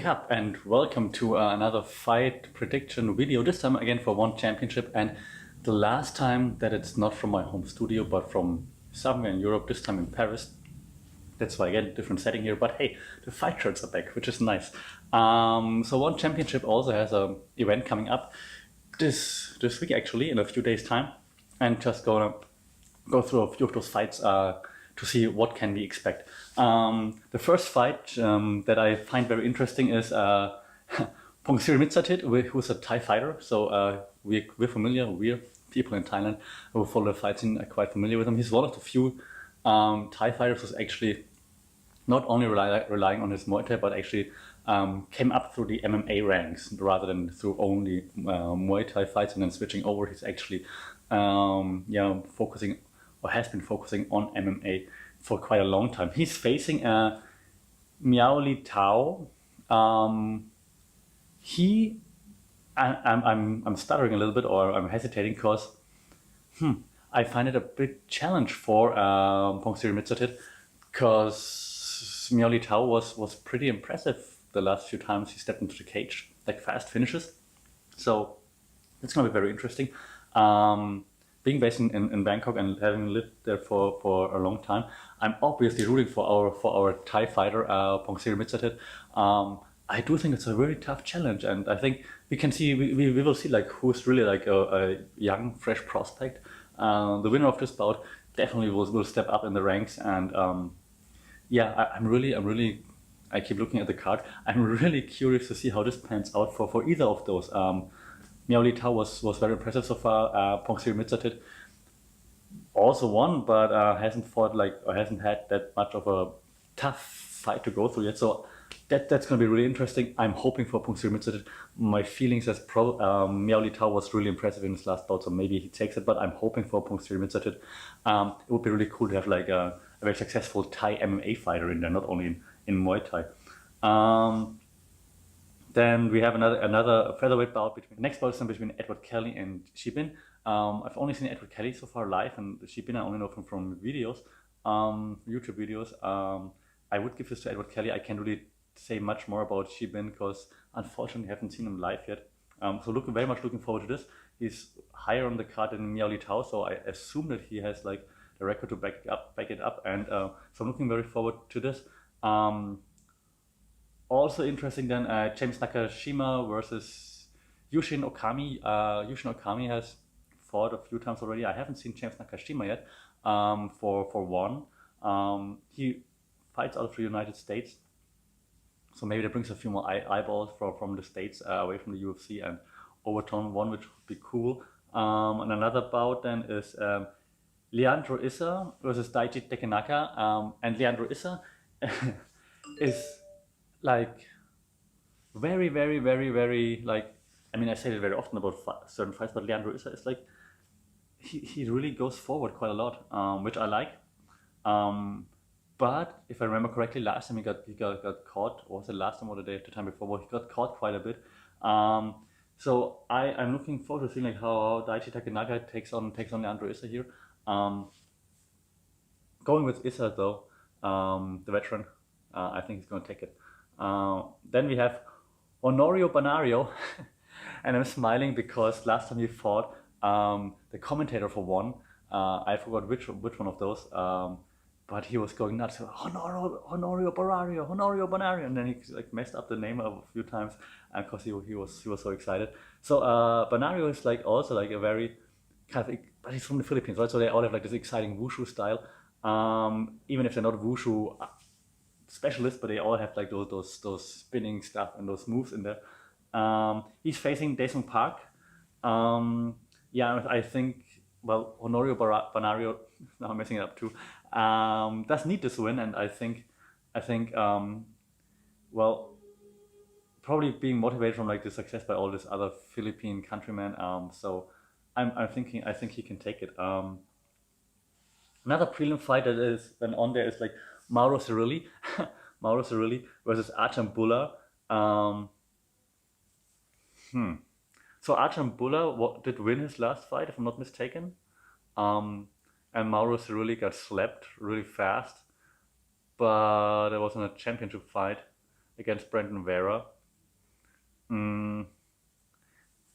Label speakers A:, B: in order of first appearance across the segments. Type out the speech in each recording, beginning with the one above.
A: Wake up and welcome to another fight prediction video, this time again for ONE Championship, and the last time that it's not from my home studio but from somewhere in Europe, this time in Paris. That's why again, different setting here, but hey, the fight shirts are back, which is nice. So ONE Championship also has an event coming up this week, actually, in a few days time, and just gonna go through a few of those fights to see what can we expect. The first fight that I find very interesting is Pongthir Mitsatit, who's a Thai fighter. So we're familiar, we're people in Thailand who follow the fight scene are quite familiar with him. He's one of the few Thai fighters who's actually not only relying on his Muay Thai, but actually came up through the MMA ranks rather than through only Muay Thai fights and then switching over. He's actually focusing or has been focusing on MMA for quite a long time. He's facing Miao Li Tao. I'm stuttering a little bit, or I'm hesitating because I find it a big challenge for Pongthir Mitsatit, because Miao Li Tao was pretty impressive the last few times he stepped into the cage, like fast finishes. So it's going to be very interesting. Being based in Bangkok and having lived there for a long time, I'm obviously rooting for our Thai fighter, Pongthir Mitsatit. I do think it's a very tough challenge, and I think we will see like who's really like a young, fresh prospect. The winner of this bout definitely will step up in the ranks, and I keep looking at the card. I'm really curious to see how this pans out for either of those. Miao Li Tao was very impressive so far. Pongthir Mitsatit also won, but hasn't had that much of a tough fight to go through yet. So that's going to be really interesting. I'm hoping for Pongthir Mitsatit. My feelings as Miao Li Tao was really impressive in his last bout, so maybe he takes it. But I'm hoping for Pongthir Mitsatit. It would be really cool to have like a very successful Thai MMA fighter in there, not only in Muay Thai. Then we have another featherweight bout next bout is between Edward Kelly and Shibin. I've only seen Edward Kelly so far live, and Shibin I only know from videos, YouTube videos. I would give this to Edward Kelly. I can't really say much more about Shibin because unfortunately I haven't seen him live yet. So very much looking forward to this. He's higher on the card than Miao Li Tao, so I assume that he has like the record to back it up, and so I'm looking very forward to this. Also interesting then, James Nakashima versus Yushin Okami. Yushin Okami has fought a few times already. I haven't seen James Nakashima yet for ONE. He fights out of the United States, so maybe that brings a few more eyeballs from the States away from the UFC and over to ONE, which would be cool. And another bout then is Leandro Issa versus Daichi Tekenaka. And Leandro Issa is like very, very, very, very, like, I mean, I say it very often about certain fights, but Leandro Issa is like, he really goes forward quite a lot, which I like. But if I remember correctly, last time he got caught, or was it last time or the time before? Well, he got caught quite a bit. So I'm looking forward to seeing like how Daichi Takenaka takes on Leandro Issa here. Going with Issa though, the veteran, I think he's going to take it. Then we have Honorio Banario, and I'm smiling because last time he fought, the commentator for ONE, I forgot which one of those, but he was going nuts. Honorio Banario, and then he like messed up the name a few times because he was so excited. So Banario is like also like a very kind of, but he's from the Philippines, right? So they all have like this exciting wushu style, even if they're not wushu specialists, but they all have like those spinning stuff and those moves in there. He's facing Daesung Park. I think, well, Honorio Banario, now I'm messing it up too, does need this win, and I think probably being motivated from like the success by all this other Philippine countrymen. So I think he can take it. Another prelim fight that is on there is like Mauro Cirilli, versus Artem Bulla. So Artem Bulla did win his last fight, if I'm not mistaken. And Mauro Cirilli got slapped really fast. But it was in a championship fight against Brandon Vera. Mm,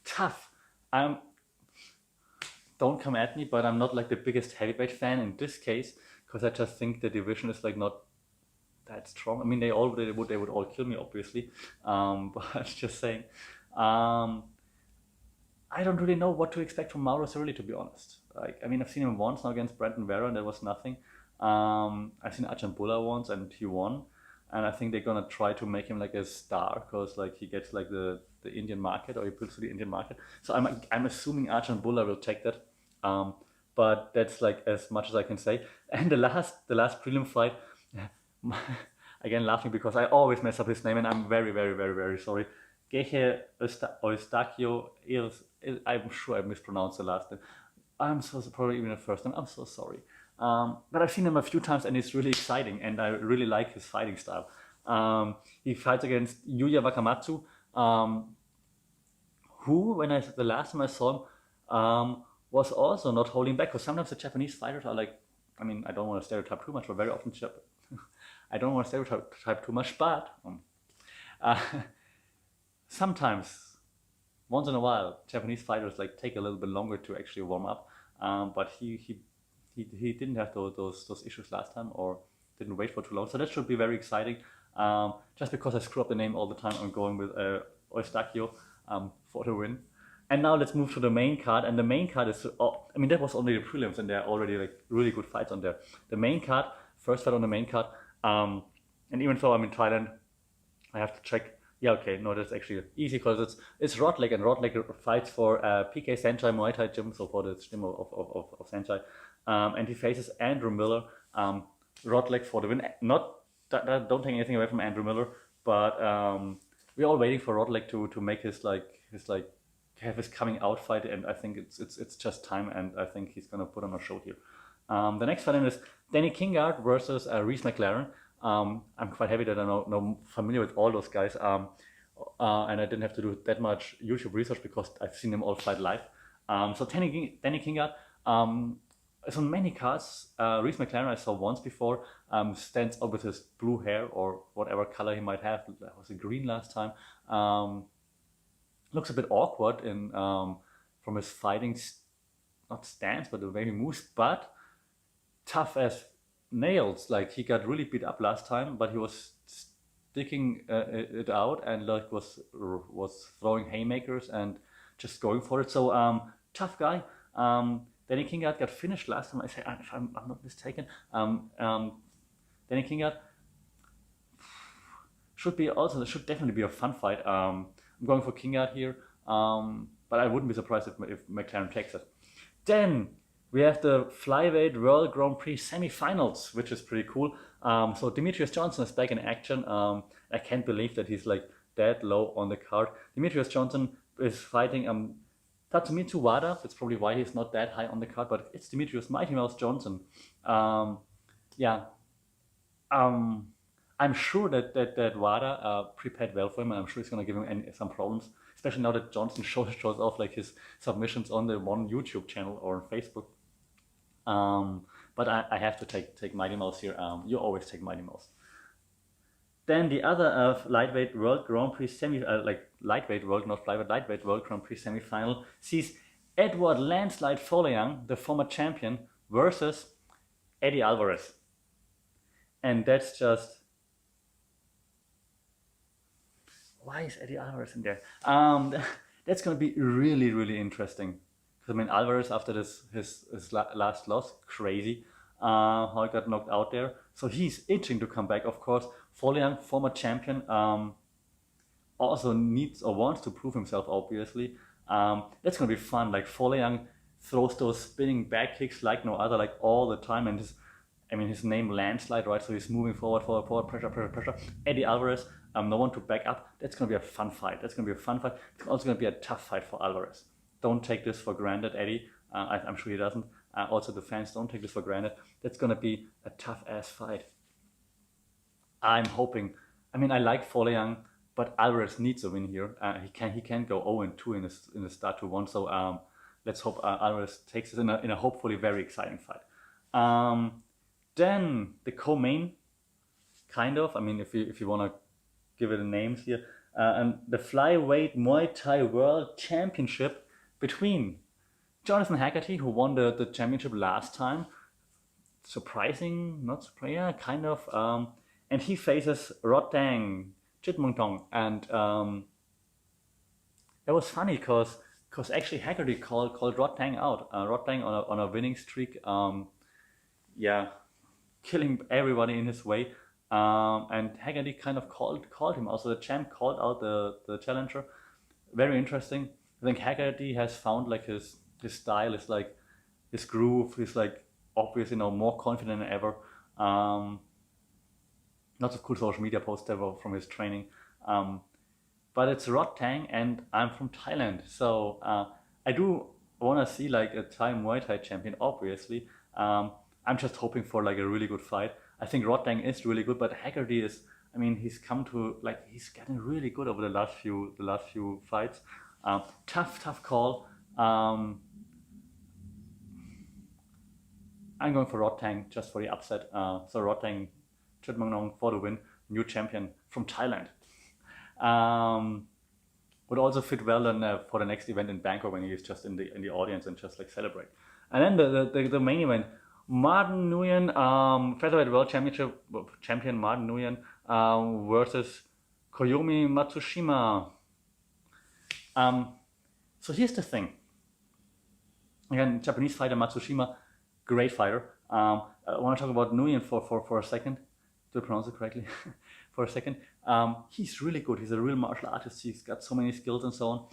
A: tough. Don't come at me, but I'm not like the biggest heavyweight fan in this case because I just think the division is like not that strong. I mean, they would all kill me, obviously. But just saying, um, I don't really know what to expect from Mauro Cirilli, to be honest. Like, I mean, I've seen him once now against Brandon Vera, and that was nothing. I've seen Ajahn Bulla once, and he won. And I think they're gonna try to make him like a star, because like he gets like the Indian market, or he pulls to the Indian market. So I'm assuming Ajahn Bulla will take that. Um, but that's like as much as I can say. And the last prelim fight, again laughing because I always mess up his name, and I'm very very very very sorry. Geche Eustakio, I'm sure I mispronounced the last name. I'm so probably even the first name. I'm so sorry. But I've seen him a few times, and it's really exciting, and I really like his fighting style. He fights against Yuya Wakamatsu, who, the last time I saw him, was also not holding back. Because sometimes the Japanese fighters are like, I mean, I don't want to stereotype too much, but very often I don't want to stereotype too much, but uh, sometimes, once in a while, Japanese fighters like take a little bit longer to actually warm up. But he didn't have those issues last time, or didn't wait for too long. So that should be very exciting. Just because I screw up the name all the time, I'm going with Eustakio for the win. And now let's move to the main card. And the main card is, I mean, that was only the prelims, and there are already like really good fights on there. The main card, first fight on the main card. And even though I'm in Thailand, I have to check. Yeah, okay, no, that's actually easy because it's Rodlek, and Rodlek fights for PK Sanchai Muay Thai Gym, so for the gym of Sanchai. And he faces Andrew Miller. Rodlek for the win. Don't take anything away from Andrew Miller, but we're all waiting for Rodlek to make his have his coming out fight, and I think it's just time, and I think he's gonna put on a show here. The next fight is Danny Kingard versus Reese McLaren. I'm quite happy that I'm familiar with all those guys, and I didn't have to do that much YouTube research because I've seen them all fight live. So Danny Kingard is on many cards. Reese McLaren I saw once before, stands up with his blue hair or whatever color he might have. That was green last time. Looks a bit awkward from his fighting, not stance, but the way he moves, but tough as nails. Like, he got really beat up last time, but he was sticking it out, and like was throwing haymakers and just going for it. So tough guy. Danny Kingard got finished last time. I say, if I'm not mistaken. Danny Kingard should definitely be a fun fight. I'm going for Kingard here, but I wouldn't be surprised if McLaren takes it. Then we have the Flyweight World Grand Prix semi-finals, which is pretty cool. So Demetrius Johnson is back in action. I can't believe that he's like that low on the card. Demetrius Johnson is fighting Tatsumitsu Wada. That's probably why he's not that high on the card, but it's Demetrius Mighty Mouse Johnson. I'm sure that Wada prepared well for him, and I'm sure he's going to give him some problems, especially now that Johnson shows off like his submissions on the one YouTube channel or on Facebook. But I have to take Mighty Mouse here. You always take Mighty Mouse. Then the other lightweight World Grand Prix lightweight World, not flyweight, lightweight World Grand Prix semi-final sees Edward Landslide Folayang, the former champion, versus Eddie Alvarez. And that's just... Why is Eddie Alvarez in there? That's going to be really, really interesting. Because, I mean, Alvarez, after his last loss, crazy, how he got knocked out there. So he's itching to come back, of course. Folayang, former champion, also needs or wants to prove himself, obviously. That's going to be fun. Like, Folayang throws those spinning back kicks like no other, like all the time. And his name Landslide, right? So he's moving forward, pressure. Eddie Alvarez, no one to back up. That's going to be a fun fight. It's also going to be a tough fight for Alvarez. Don't take this for granted, Eddie. I'm sure he doesn't. Also, the fans, don't take this for granted. That's going to be a tough-ass fight. I'm hoping. I mean, I like Folayang, but Alvarez needs a win here. He can't go 0-2 in the start to 1. So let's hope Alvarez takes it in a hopefully very exciting fight. Then the co-main, kind of. I mean, if you want to give it a names here, and the flyweight Muay Thai World Championship between Jonathan Haggerty, who won the championship last time, surprising, not surprising, yeah, kind of, and he faces Rodtang Chitmungtong, and it was funny because actually Haggerty called Rodtang out, Rodtang on a winning streak, yeah, killing everybody in his way. And Haggerty kind of called him out. So the champ called out the challenger. Very interesting. I think Haggerty has found like his style is like his groove. He's like obviously more confident than ever. Lots of cool social media posts ever from his training. But it's Rodtang, and I'm from Thailand, so I do want to see like a Thai Muay Thai champion. Obviously, I'm just hoping for like a really good fight. I think Rodtang is really good, but Haggerty is. I mean, he's come to like he's getting really good over the last few fights. Tough call. I'm going for Rodtang just for the upset. So Rodtang, Chitmangnon for the win, new champion from Thailand. Would also fit well for the next event in Bangkok when he is just in the audience and just like celebrate. And then the main event. Martin Nguyen, featherweight world champion Martin Nguyen versus Koyomi Matsushima. So here's the thing. Again, Japanese fighter Matsushima, great fighter. I want to talk about Nguyen for a second. Do I pronounce it correctly? For a second. He's really good. He's a real martial artist. He's got so many skills and so on.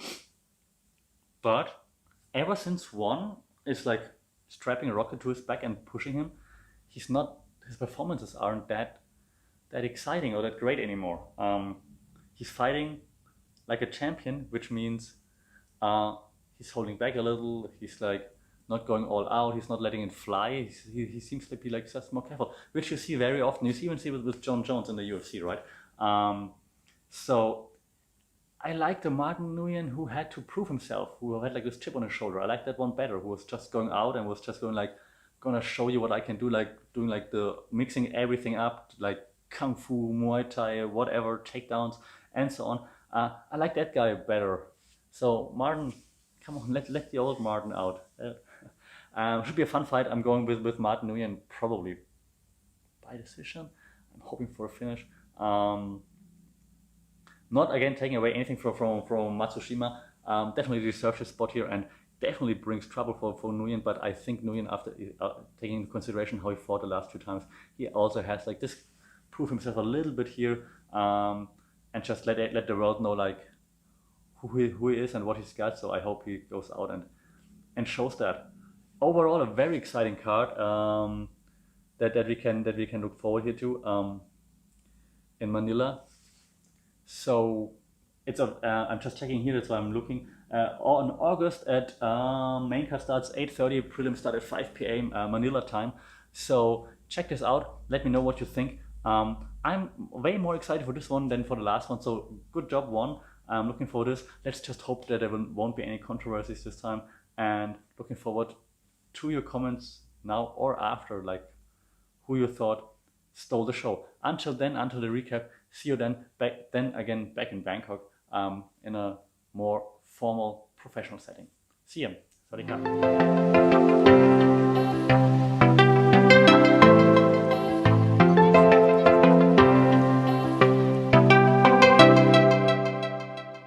A: But ever since one is like strapping a rocket to his back and pushing him, his performances aren't that exciting or that great anymore. He's fighting like a champion, which means he's holding back a little. He's like not going all out. He's not letting it fly. He seems to be like just more careful, which you see very often. You even see with John Jones in the UFC, right? So I like the Martin Nguyen who had to prove himself, who had like this chip on his shoulder. I like that one better, who was just going out and was just going like, gonna show you what I can do, like doing like the mixing everything up, like Kung Fu, Muay Thai, whatever, takedowns, and so on. I like that guy better. So Martin, come on, let the old Martin out. Should be a fun fight. I'm going with Martin Nguyen, probably by decision. I'm hoping for a finish. Not again taking away anything from Matsushima. Definitely deserves his spot here and definitely brings trouble for Nguyen. But I think Nguyen, after taking into consideration how he fought the last 2 times, he also has like this prove himself a little bit here, and just let the world know like who he is and what he's got. So I hope he goes out and shows that. Overall, a very exciting card that we can look forward here to in Manila. So it's I'm just checking here, that's why I'm looking. On August at main card starts 8:30, prelim start at 5 p.m. Manila time. So check this out. Let me know what you think. I'm way more excited for this one than for the last one. So good job, one. I'm looking forward to this. Let's just hope that there won't be any controversies this time. And looking forward to your comments now or after, like who you thought stole the show. Until then, until the recap, see you then back in Bangkok in a more formal professional setting. See you. Sawadee ka.